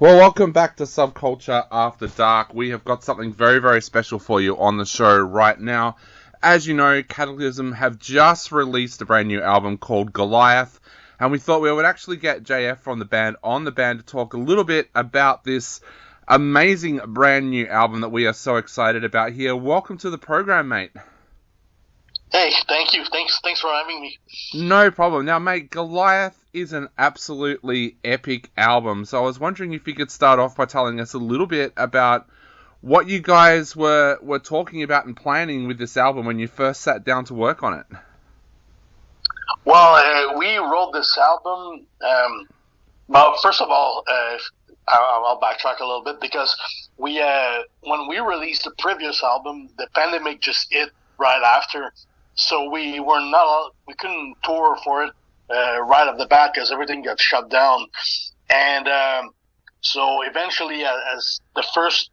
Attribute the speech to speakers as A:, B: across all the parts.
A: Well, welcome back to Subculture After Dark. We have got something very, very special for you on the show right now. As you know, Kataklysm have just released a brand new album called Goliath, and we thought we would actually get JF from the band on the band to talk a little bit about this amazing brand new album that we are so excited about here. Welcome to the program, mate.
B: Hey, thank you. Thanks for having me.
A: No problem. Now, mate, Goliath is an absolutely epic album. So I was wondering if you could start off by telling us a little bit about what you guys were talking about and planning with this album when you first sat down to work on it.
B: Well, we wrote this album. Well, first of all, I'll backtrack a little bit because when we released the previous album, the pandemic just hit right after. So we couldn't tour for it right off the bat because everything got shut down, and so eventually, as the first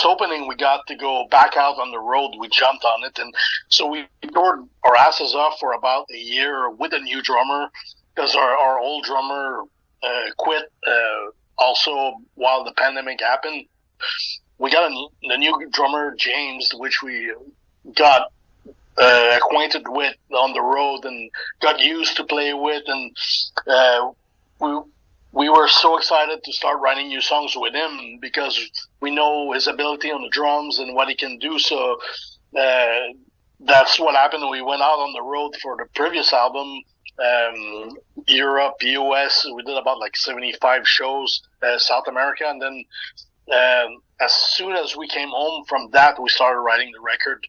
B: opening we got to go back out on the road, we jumped on it, and so we toured our asses off for about a year with a new drummer because our old drummer quit also while the pandemic happened. We got the new drummer, James, which we got acquainted with on the road and got used to play with, and we were so excited to start writing new songs with him because we know his ability on the drums and what he can do. So that's what happened. We went out on the road for the previous album, Europe, US. We did about like 75 shows, South America, and then as soon as we came home from that, we started writing the record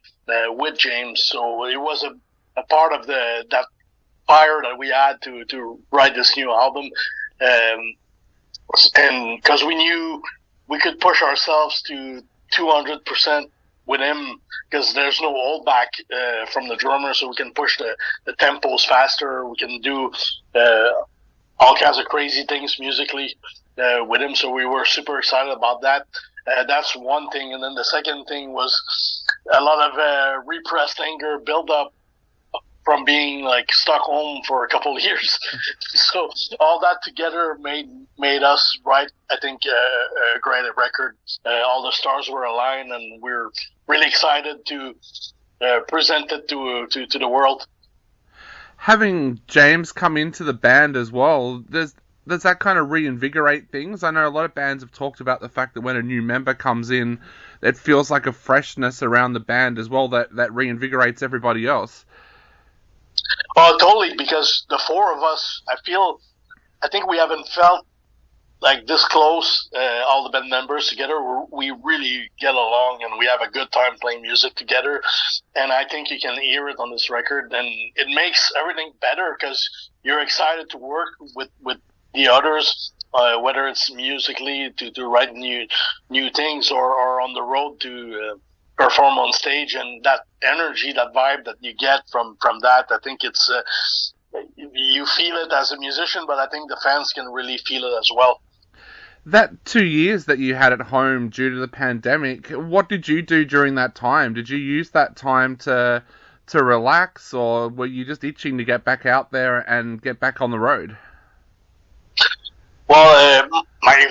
B: with James. So it was a part of that fire that we had to write this new album, and because we knew we could push ourselves to 200% with him, because there's no holdback from the drummer, so we can push the tempos faster. We can do all kinds of crazy things musically with him, so we were super excited about that. That's one thing, and then the second thing was a lot of repressed anger build up from being like stuck home for a couple of years. So all that together made us write, I think, a great record. All the stars were aligned, and we're really excited to present it to the world.
A: Having James come into the band as well, does that kind of reinvigorate things? I know a lot of bands have talked about the fact that when a new member comes in, it feels like a freshness around the band as well that reinvigorates everybody else.
B: Oh, totally, because the four of us, I think we haven't felt like this close, all the band members together. We really get along, and we have a good time playing music together, and I think you can hear it on this record, and it makes everything better because you're excited to work with the others, whether it's musically to write new things or on the road to perform on stage, and that energy, that vibe that you get from that, I think it's you feel it as a musician, but I think the fans can really feel it as well.
A: That 2 years that you had at home due to the pandemic, what did you do during that time? Did you use that time to relax, or were you just itching to get back out there and get back on the road?
B: Well,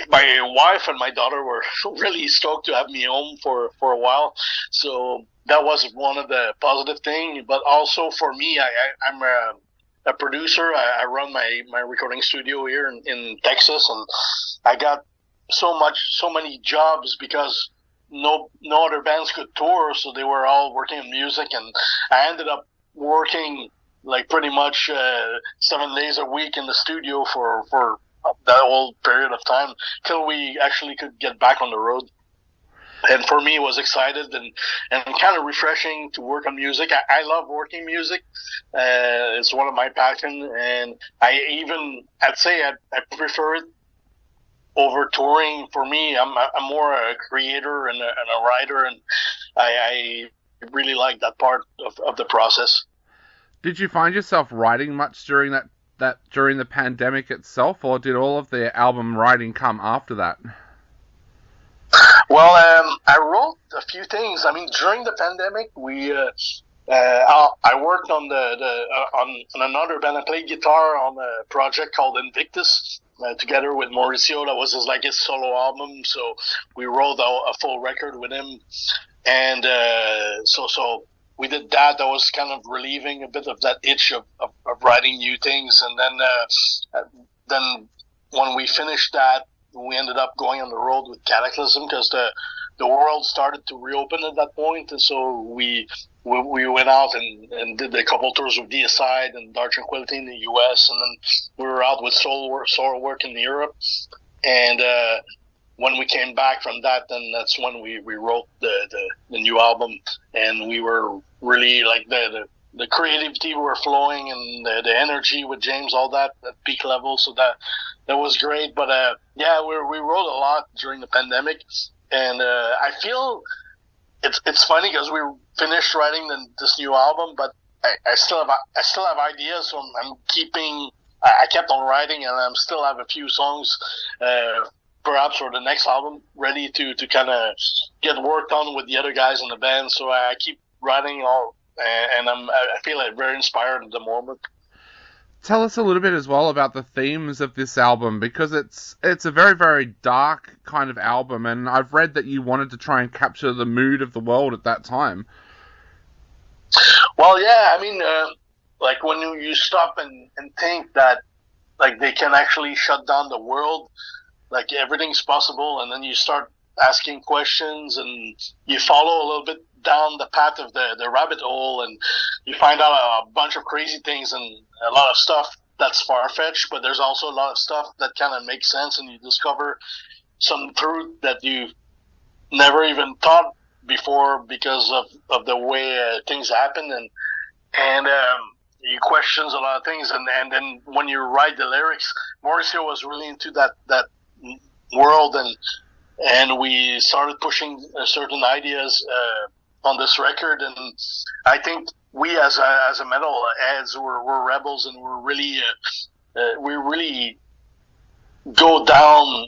B: my wife and my daughter were really stoked to have me home for a while, so that was one of the positive things. But also for me, I'm a producer. I run my recording studio here in Texas, and I got so many jobs because no other bands could tour, so they were all working on music, and I ended up working like pretty much 7 days a week in the studio for that whole period of time till we actually could get back on the road. And for me, it was excited and kind of refreshing to work on music. I love working music. It's one of my passions, and I'd say I prefer it over touring. For me, I'm more a creator and a writer, and I really like that part of the process.
A: Did you find yourself writing much during that during the pandemic itself, or did all of the album writing come after that?
B: Well, I wrote a few things. I mean, during the pandemic, we I worked on on another band. I played guitar on a project called Invictus together with Mauricio. That was his solo album. So we wrote a full record with him, and so we did that. That was kind of relieving a bit of that itch of writing new things. And then when we finished that, we ended up going on the road with Kataklysm because the world started to reopen at that point, and so we went out and did a couple tours with Deicide and Dark Tranquillity in the U.S., and then we were out with Soul Work in Europe. And when we came back from that, then that's when we wrote the new album, and we were really like the creativity were flowing and the energy with James, all that at peak level. So that was great. But yeah, we wrote a lot during the pandemic, and I feel it's funny because we finished writing this new album, but I still have ideas. So I kept on writing, and I still have a few songs, perhaps for the next album, ready to kind of get worked on with the other guys in the band. So I keep writing and I feel like very inspired at the moment.
A: Tell us a little bit as well about the themes of this album, because it's a very, very dark kind of album, and I've read that you wanted to try and capture the mood of the world at that time.
B: Well, yeah, I mean, like when you stop and think that like they can actually shut down the world, like everything's possible, and then you start asking questions and you follow a little bit down the path of the rabbit hole, and you find out a bunch of crazy things and a lot of stuff that's far-fetched, but there's also a lot of stuff that kind of makes sense, and you discover some truth that you never even thought before because of the way things happen, and you questions a lot of things, and then when you write the lyrics, Mauricio was really into that world, and we started pushing certain ideas on this record, and I think we as a metal heads we're rebels, and we really go down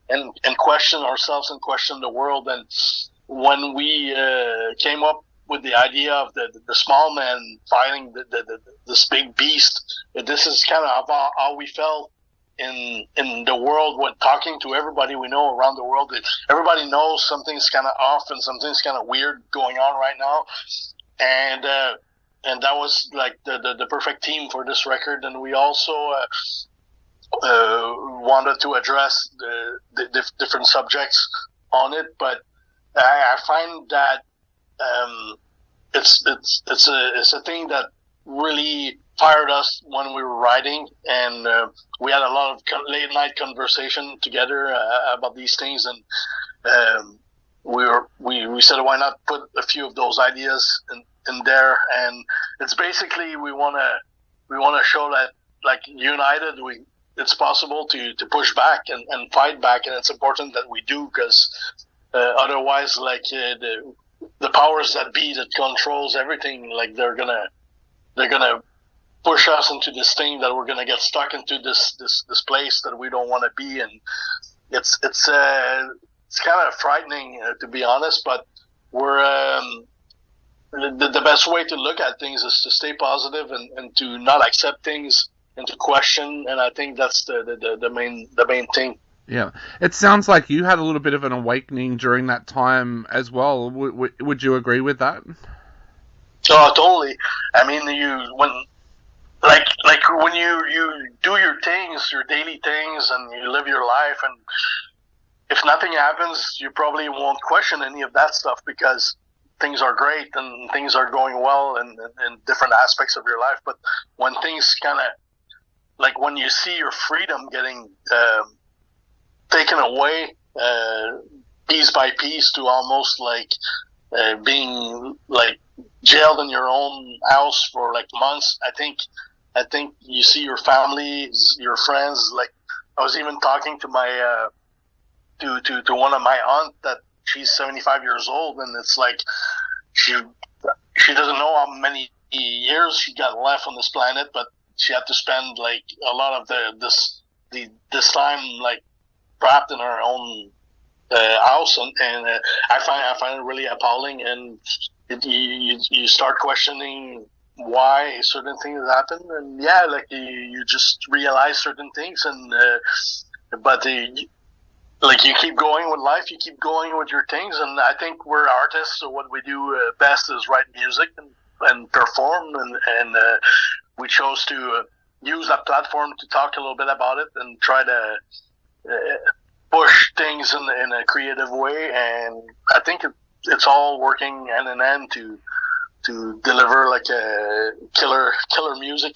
B: and question ourselves and question the world. And when we came up with the idea of the small man fighting this big beast, this is kind of how we felt in the world when talking to everybody we know around the world. Everybody knows something's kind of off and something's kind of weird going on right now, and that was like the perfect theme for this record. And we also wanted to address the different subjects on it, but I find that it's a thing that really fired us when we were writing, and we had a lot of late night conversation together about these things, and we said, why not put a few of those ideas in there? And it's basically we want to show that like united it's possible to push back and fight back, and it's important that we do, because otherwise like the powers that be that controls everything, like they're gonna push us into this thing that we're gonna get stuck into this place that we don't want to be. And it's kind of frightening, to be honest, but we're the best way to look at things is to stay positive and to not accept things and to question, and I think that's the main thing.
A: Yeah, it sounds like you had a little bit of an awakening during that time as well. Would you agree with that?
B: Oh, totally. I mean, when you do your things, your daily things, and you live your life, and if nothing happens, you probably won't question any of that stuff because things are great and things are going well in different aspects of your life. But when things kind of, like when you see your freedom getting taken away piece by piece to almost like being like jailed in your own house for like months, I think you see your family, your friends. Like I was even talking to my to one of my aunt that she's 75 years old, and it's like she doesn't know how many years she got left on this planet, but she had to spend like a lot of this time like trapped in her own house, and I find it really appalling. And you start questioning why certain things happen, and like you just realize certain things, and but like you keep going with life, you keep going with your things, and I think we're artists, so what we do best is write music and perform, and we chose to use that platform to talk a little bit about it and try to push things in a creative way, and I think it's all working hand in hand to deliver like a killer music.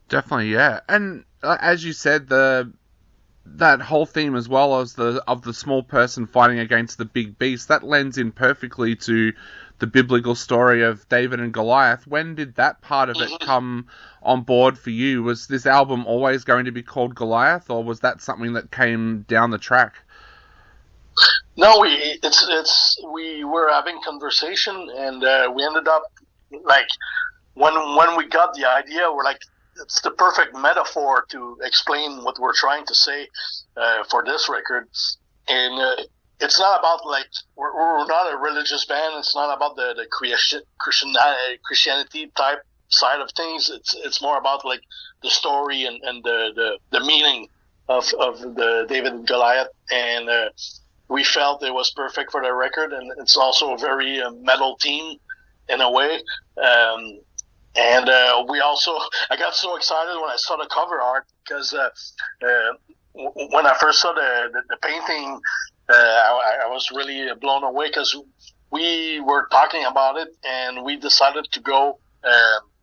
A: Definitely, yeah. And as you said, that whole theme as well as of the small person fighting against the big beast, that lends in perfectly to the biblical story of David and Goliath. When did that part of it come on board for you? Was this album always going to be called Goliath, or was that something that came down the track?
B: No, we were having conversation, and we ended up like when we got the idea, we're like, it's the perfect metaphor to explain what we're trying to say for this record. And it's not about like we're not a religious band. It's not about the Christianity type side of things. It's more about like the story and the meaning of the David and Goliath, and we felt it was perfect for the record. And it's also a very metal theme in a way. And we also, I got so excited when I saw the cover art, because when I first saw the painting, I was really blown away, because we were talking about it and we decided to go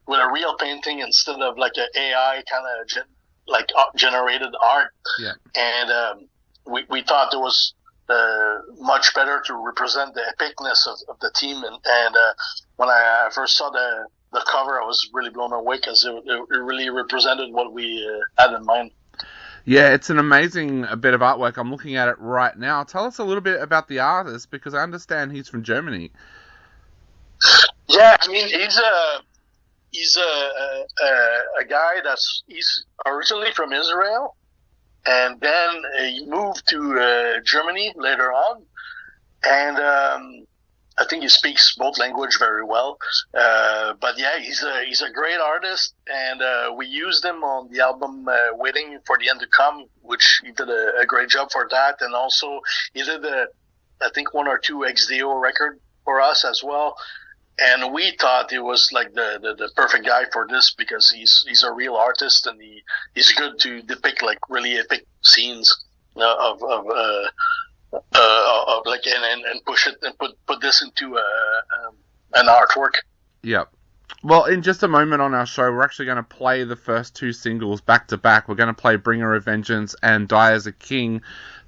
B: with a real painting instead of like an AI kind of generated art.
A: Yeah.
B: And we thought it was much better to represent the epicness of the team. And when I first saw the cover, I was really blown away, because it really represented what we had in mind.
A: Yeah, it's an amazing bit of artwork. I'm looking at it right now. Tell us a little bit about the artist, because I understand he's from Germany.
B: Yeah, I mean, he's a guy he's originally from Israel, and then he moved to Germany later on, and I think he speaks both language very well. But yeah, he's a great artist, and we used him on the album Waiting for the End to Come, which he did a great job for that. And also he did I think 1 or 2 XDO record for us as well. And we thought he was like the perfect guy for this, because he's a real artist, and he's good to depict like really epic scenes of like and push it and put this into an artwork.
A: Yep. Well, in just a moment on our show, we're actually going to play the first 2 singles back to back. We're going to play Bringer of Vengeance and Die as a King.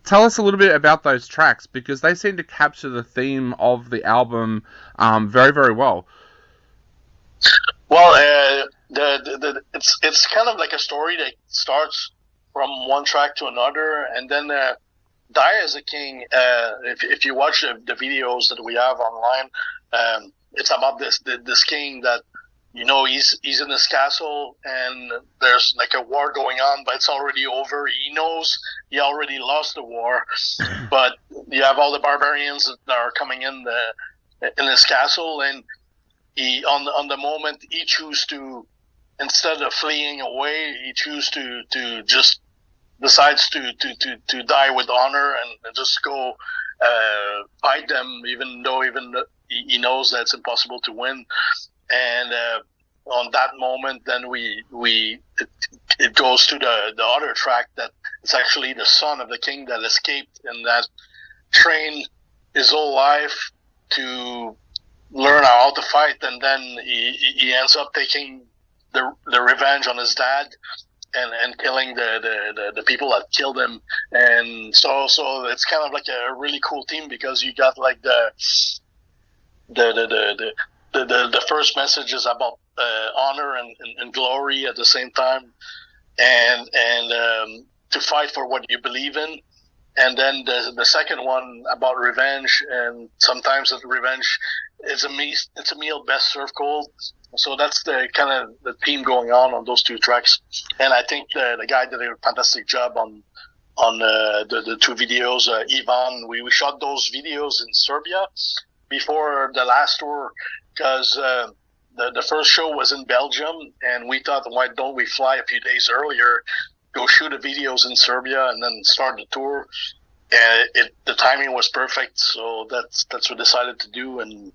A: Tell us a little bit about those tracks, because they seem to capture the theme of the album very, very well.
B: Well, it's kind of like a story that starts from one track to another, and then Die as a King, if you watch the videos that we have online, it's about this king that, you know, he's in this castle, and there's like a war going on, but it's already over. He knows he already lost the war, but you have all the barbarians that are coming in this castle, and he on the moment he chooses to, instead of fleeing away, he chooses to just decides to die with honor and just go fight them, even though he knows that it's impossible to win. And on that moment, then it goes to the other track, that it's actually the son of the king that escaped, and that trained his whole life to learn how to fight, and then he ends up taking the revenge on his dad, and killing the people that killed him. And so it's kind of like a really cool theme, because you got like the first message is about honor and glory at the same time, and to fight for what you believe in. And then the second one about revenge, and sometimes that revenge is a meal best served cold. So that's the kind of the theme going on those 2 tracks. And I think the guy did a fantastic job on the 2 videos. Ivan, we shot those videos in Serbia, before the last tour, because the first show was in Belgium, and we thought, why don't we fly a few days earlier, go shoot the videos in Serbia, and then start the tour. And the timing was perfect, so that's what we decided to do. And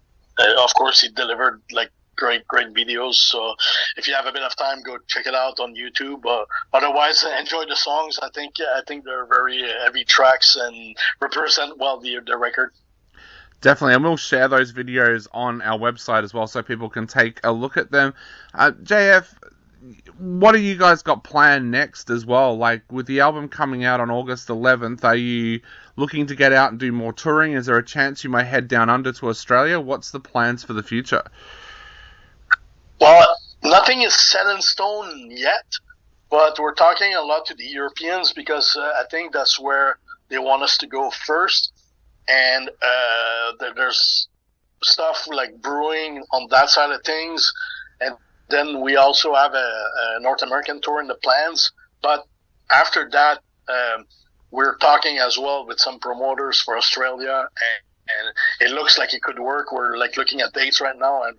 B: of course, he delivered like great videos. So if you have a bit of time, go check it out on YouTube. Otherwise, enjoy the songs. I think they're very heavy tracks and represent well the record.
A: Definitely, and we'll share those videos on our website as well, so people can take a look at them. JF, what do you guys got planned next as well? Like, with the album coming out on August 11th, are you looking to get out and do more touring? Is there a chance you might head down under to Australia? What's the plans for the future?
B: Well, nothing is set in stone yet, but we're talking a lot to the Europeans, because I think that's where they want us to go first. And there's stuff like brewing on that side of things. And then we also have a North American tour in the plans. But after that, we're talking as well with some promoters for Australia. And it looks like it could work. We're like looking at dates right now. And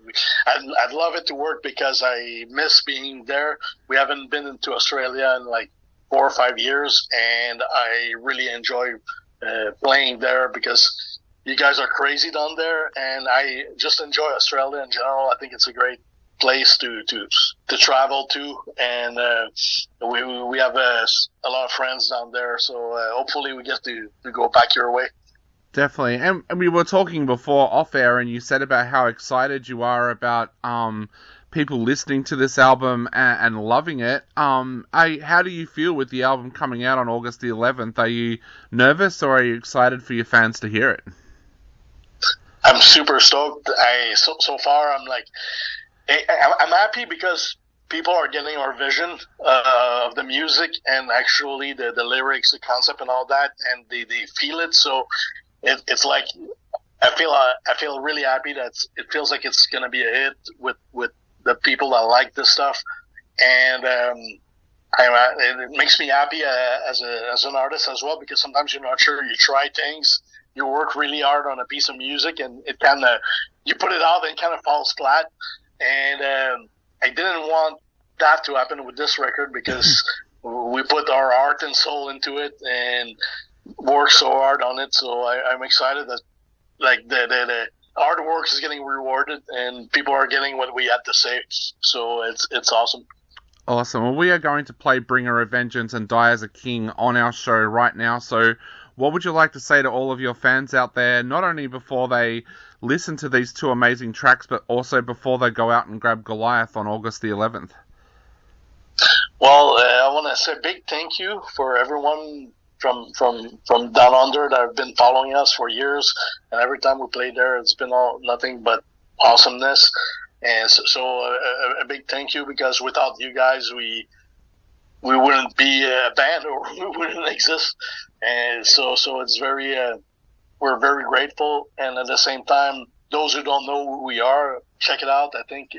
B: I'd love it to work, because I miss being there. We haven't been into Australia in like 4 or 5 years. And I really enjoy playing there, because you guys are crazy down there, and I just enjoy Australia in general. I think it's a great place to travel to, and we have a lot of friends down there, so hopefully we get to go back your way.
A: Definitely, and we were talking before off air, and you said about how excited you are about people listening to this album and loving it. How do you feel with the album coming out on August the 11th? Are you nervous, or are you excited for your fans to hear it?
B: I'm super stoked. So far I'm like, I'm happy because people are getting our vision of the music, and actually the lyrics, the concept, and all that, and they feel it. So it's like I feel really happy that it feels like it's gonna be a hit with the people that like this stuff, and it makes me happy as an artist as well, because sometimes you're not sure. You try things, you work really hard on a piece of music, and it kind of, you put it out and it kind of falls flat. And I didn't want that to happen with this record, because we put our heart and soul into it and worked so hard on it. So I'm excited that like the hard work is getting rewarded, and people are getting what we had to say. So it's awesome.
A: Awesome. Well, we are going to play Bringer of Vengeance and Die as a King on our show right now. So what would you like to say to all of your fans out there, not only before they listen to these two amazing tracks, but also before they go out and grab Goliath on August the 11th?
B: Well, I want to say a big thank you for everyone from down under that have been following us for years, and every time we play there, it's been nothing but awesomeness. And so a big thank you, because without you guys, we wouldn't be a band, or we wouldn't exist. And so it's very we're very grateful. And at the same time, those who don't know who we are, check it out. I think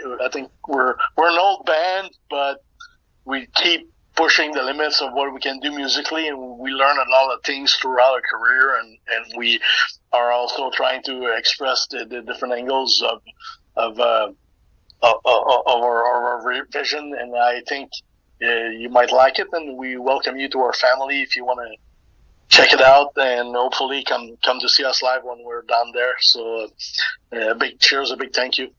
B: we're an old band, but we keep pushing the limits of what we can do musically, and we learn a lot of things throughout our career, and we are also trying to express the different angles of our vision. And I think you might like it, and we welcome you to our family if you want to check it out, and hopefully come to see us live when we're down there. So a big cheers, a big thank you.